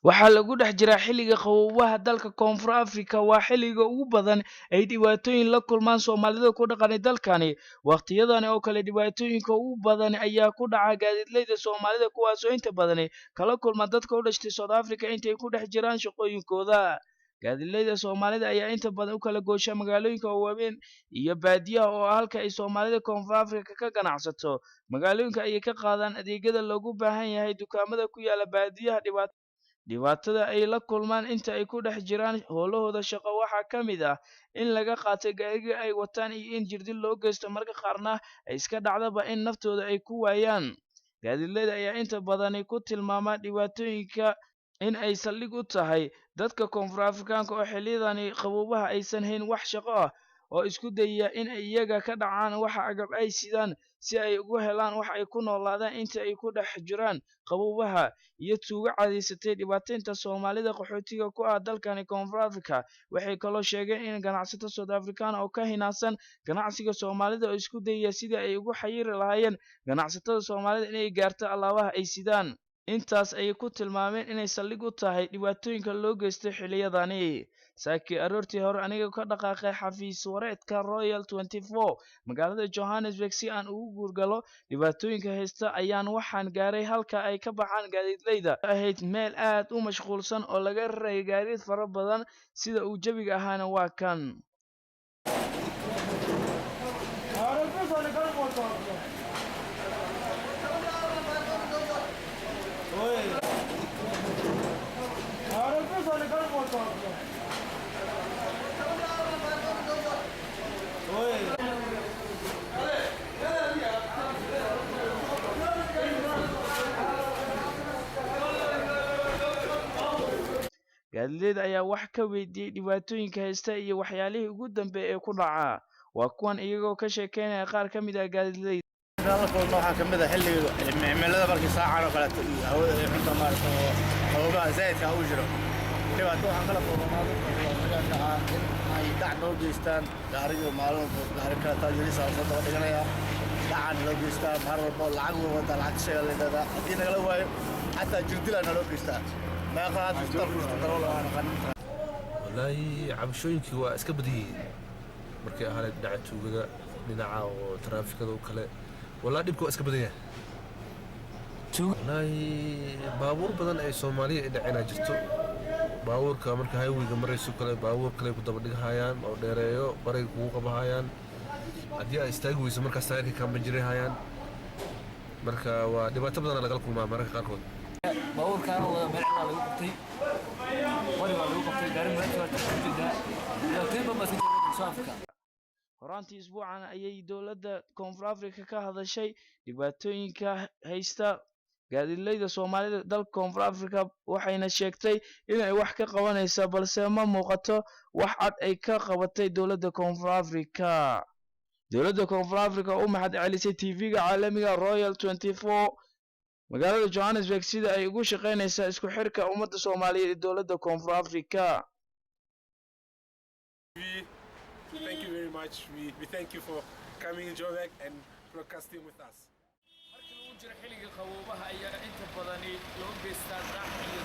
waxaa lagu dhex jiraa xilliga qaboobaha dalka koonfur afrika waa xilliga ugu badan ay dhibaatooyin la kulmaan soomaalida ku dhaqan dalkani waqtiyadani oo kale dhibaatooyinka ugu badan ayaa ku dhaca gaadiidleyda soomaalida kuwaasoo inta badan kala kulma dadka u dhashtay South Africa intay ku dhex jiraan shaqooyinkooda gaadiidleyda soomaalida ayaa inta badan u kala goosha magaalooyinka waaweyn iyo baadiyaha oo halka ay soomaalida koonfur afrika ka ganacsato magaalooyinka ayay ka qaadaan adeegyada loogu baahan yahay dukaamada ku yaala baadiyaha dhibaatada ay la kulmaan inta ay ku dhex jiraan howlahooda shaqo waxaa ka mid ah in laga qaato gaariga ay wataan iyo in jirdil loo geysto marka qaarna ay iska dhacdaba in naftooda ay ku waayaan gaadiidleyda ayaa inta badan ku tilmaama dhibaatooyinka in ay saldhig u tahay dadka koonfur afrikaanka oo xilliyadani qaboobaha aysan hayn wax shaqo ah oo isku dayaya in ay iyaga ka dhacaan waxa agab ay sidaan si ay ugu helaan wax ay ku noolaadaan inta ay ku dhex jiraan qaboobaha iyo tuugo cadaysatay dhibaataynta soomaalida qaxootiga ku ah dalkani koonfur afrika waxay kaloo sheegeen in ganacsato South African oo ka hinaasan ganacsiga soomaalida oo isku dayaya sidii ay ugu xayiri lahaayeen ganacsatada soomaalida inay gaarto alaabaha ay sidaan intaas ayay ku tilmaameen inay saldhig u tahay dhibaatooyinka loo geystay xilliyadani saaki aroortii hore aniga ka dhaqaaqay xafiis wareedka Royal 24 magaalada Johannesburg si aan ugu guurgalo dhibaatooyinka heysta ayaan waxaan gaaray halka ay ka baxaan gaadiidleyda ahayd meel aad u mashquulsan oo laga raray gaadiid fara badan sida uu jawiga ahaana waa kan gaadiidleyda ayaa wax ka weydiiyay dhibaatooyinka heysta iyo waxyaalihii ugu dambeeyay ee ku dhaca waa kuwan iyagoo ka sheekeynaya qaar ka mid ah gaadiidleyda waxaa ka mid ah xilliga cimilada markii saacan oo kaleeto hawada ay xunta maaragta oo qaboobaha zaa'idka u jiro dhibaato waxaan kala kulmanaa in ay dhac noo geystaan gaariga maalin walba gaari kale taajiriisa soo daba dhiganaya dhacan noo geystaan mar walba lacag wada lacag sheega leedahay haddii nagala waayo xataa jirdila naloo geystaa والله cabashooyinkii waa iska badiyeen markay ahayd dhinaca tuugada dhinaca oo taraafikada oo kale wallahi dhibku waa iska badan yahay wallahi baabuur badan ay Soomaaliya ay dhacayna jirto baabuurka marka highwayga marayso kale baabuur kale ku daba dhigahayaan oo dheereeyo baray kugu qabahayaan haddii ay istaagi weyso markaas taayirka ka banjirayaan marka waa dhibaato badan laga kulmaa mararka qaarkood باور كان ولا مرعى لو قبتي ولا لو قبتي دارين ما تجدا لو تيبا ما سافكا horaantii isbuucan ayay dowladda koonfur afrika ka hadashay dhibaatooyinka heysta gaadiidleyda soomaalida dalka koonfur afrika waxayna sheegtay inay wax ka qabanayso balse ma muuqato wax cad ay ka qabatay dowladda koonfur afrika u mahad celisay TV-ga caalamiga Royal 24 magaalada Johannesburg sida ay ugu shaqeynaysaa isku xirka ummadda Soomaaliyeed ee dowladda Koonfur Afrika. Thank you very much. We thank you for coming in Joburg and broadcasting with us. markii uu jiro xilliga qaboobaha ayaa inta badan loo geystaa dhac iyo